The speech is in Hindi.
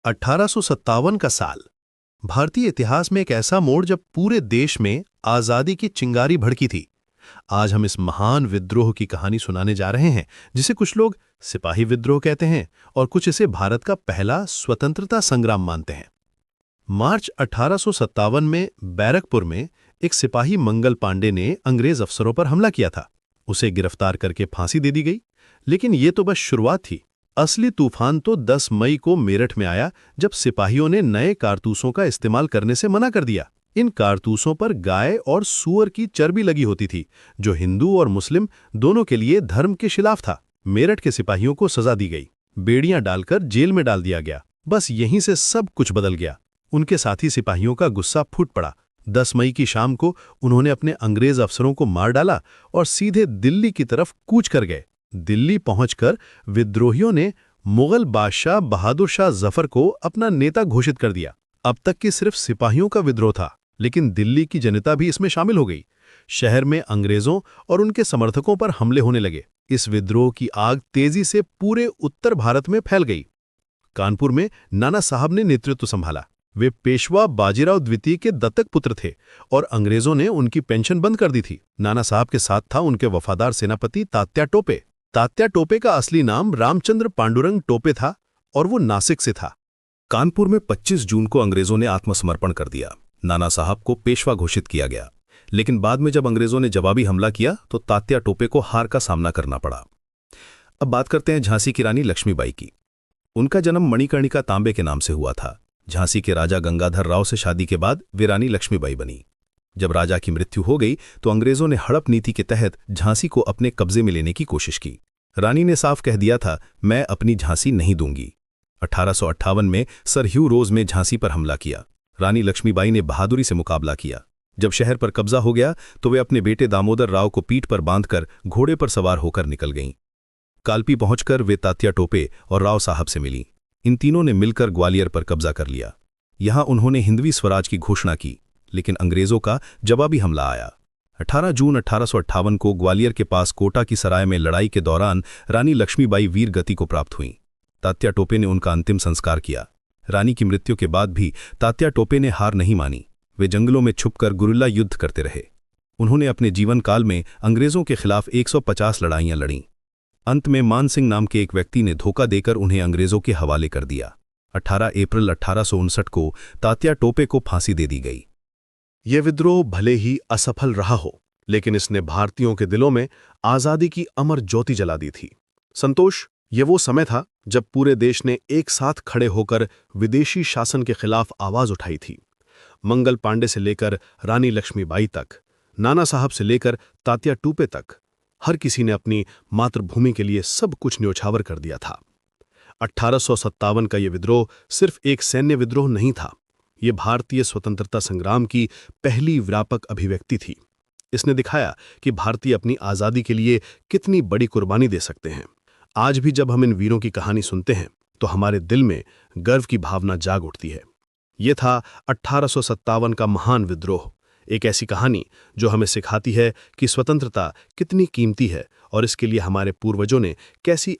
1857 का साल भारतीय इतिहास में एक ऐसा मोड़ जब पूरे देश में आजादी की चिंगारी भड़की थी। आज हम इस महान विद्रोह की कहानी सुनाने जा रहे हैं, जिसे कुछ लोग सिपाही विद्रोह कहते हैं और कुछ इसे भारत का पहला स्वतंत्रता संग्राम मानते हैं। मार्च 1857 में बैरकपुर में एक सिपाही मंगल पांडे ने अंग्रेज अफसरों पर हमला किया था। उसे गिरफ्तार करके फांसी दे दी गई। लेकिन ये तो बस शुरुआत थी। असली तूफान तो 10 मई को मेरठ में आया, जब सिपाहियों ने नए कारतूसों का इस्तेमाल करने से मना कर दिया। इन कारतूसों पर गाय और सूअर की चर्बी लगी होती थी, जो हिंदू और मुस्लिम दोनों के लिए धर्म के खिलाफ था। मेरठ के सिपाहियों को सजा दी गई, बेड़ियां डालकर जेल में डाल दिया गया। बस यहीं से सब कुछ बदल गया। उनके साथी सिपाहियों का गुस्सा फूट पड़ा। 10 मई की शाम को उन्होंने अपने अंग्रेज अफसरों को मार डाला और सीधे दिल्ली की तरफ कूच कर गए। दिल्ली पहुंचकर विद्रोहियों ने मुगल बादशाह बहादुर शाह जफर को अपना नेता घोषित कर दिया। अब तक कि सिर्फ सिपाहियों का विद्रोह था, लेकिन दिल्ली की जनता भी इसमें शामिल हो गई। शहर में अंग्रेजों और उनके समर्थकों पर हमले होने लगे। इस विद्रोह की आग तेजी से पूरे उत्तर भारत में फैल गई। कानपुर में नाना साहब ने नेतृत्व संभाला। वे पेशवा बाजीराव द्वितीय के दत्तक पुत्र थे और अंग्रेजों ने उनकी पेंशन बंद कर दी थी। नाना साहब के साथ था उनके वफादार सेनापति तात्या टोपे। तात्या टोपे का असली नाम रामचंद्र पांडुरंग टोपे था और वो नासिक से था। कानपुर में 25 जून को अंग्रेजों ने आत्मसमर्पण कर दिया। नाना साहब को पेशवा घोषित किया गया। लेकिन बाद में जब अंग्रेजों ने जवाबी हमला किया तो तात्या टोपे को हार का सामना करना पड़ा। अब बात करते हैं झांसी की रानी लक्ष्मीबाई की। उनका जन्म मणिकर्णिका तांबे के नाम से हुआ था। झांसी के राजा गंगाधर राव से शादी के बाद वे रानी लक्ष्मीबाई बनी। जब राजा की मृत्यु हो गई तो अंग्रेजों ने हड़प नीति के तहत झांसी को अपने कब्जे में लेने की कोशिश की। रानी ने साफ कह दिया था, मैं अपनी झांसी नहीं दूंगी। 1858 में सर ह्यू रोज में झांसी पर हमला किया। रानी लक्ष्मीबाई ने बहादुरी से मुकाबला किया। जब शहर पर कब्जा हो गया तो वे अपने बेटे दामोदर राव को पीठ पर बांधकर घोड़े पर सवार होकर निकल गईं। कालपी पहुंचकर वे तात्या टोपे और राव साहब से मिलीं। इन तीनों ने मिलकर ग्वालियर पर कब्जा कर लिया। यहां उन्होंने हिंदवी स्वराज की घोषणा की, लेकिन अंग्रेजों का जवाबी हमला आया। 18 जून 1858 को ग्वालियर के पास कोटा की सराय में लड़ाई के दौरान रानी लक्ष्मीबाई वीर गति को प्राप्त हुईं। तात्या टोपे ने उनका अंतिम संस्कार किया। रानी की मृत्यु के बाद भी तात्या टोपे ने हार नहीं मानी। वे जंगलों में छुपकर गुरिल्ला युद्ध करते रहे। उन्होंने अपने जीवन काल में अंग्रेजों के खिलाफ 150 लड़ाइयां लड़ीं। अंत में मान सिंह नाम के एक व्यक्ति ने धोखा देकर उन्हें अंग्रेजों के हवाले कर दिया। 18 अप्रैल 1859 को तात्या टोपे को फांसी दे दी गई। यह विद्रोह भले ही असफल रहा हो, लेकिन इसने भारतीयों के दिलों में आजादी की अमर ज्योति जला दी थी। संतोष, ये वो समय था जब पूरे देश ने एक साथ खड़े होकर विदेशी शासन के खिलाफ आवाज उठाई थी। मंगल पांडे से लेकर रानी लक्ष्मीबाई तक, नाना साहब से लेकर तात्या टोपे तक, हर किसी ने अपनी मातृभूमि के लिए सब कुछ न्योछावर कर दिया था। 1857 का यह विद्रोह सिर्फ एक सैन्य विद्रोह नहीं था। ये भारतीय स्वतंत्रता संग्राम की पहली व्यापक अभिव्यक्ति थी। इसने दिखाया कि भारतीय अपनी आजादी के लिए कितनी बड़ी कुर्बानी दे सकते हैं। आज भी जब हम इन वीरों की कहानी सुनते हैं तो हमारे दिल में गर्व की भावना जाग उठती है। ये था 1857 का महान विद्रोह, एक ऐसी कहानी जो हमें सिखाती है कि स्वतंत्रता कितनी कीमती है और इसके लिए हमारे पूर्वजों ने कैसी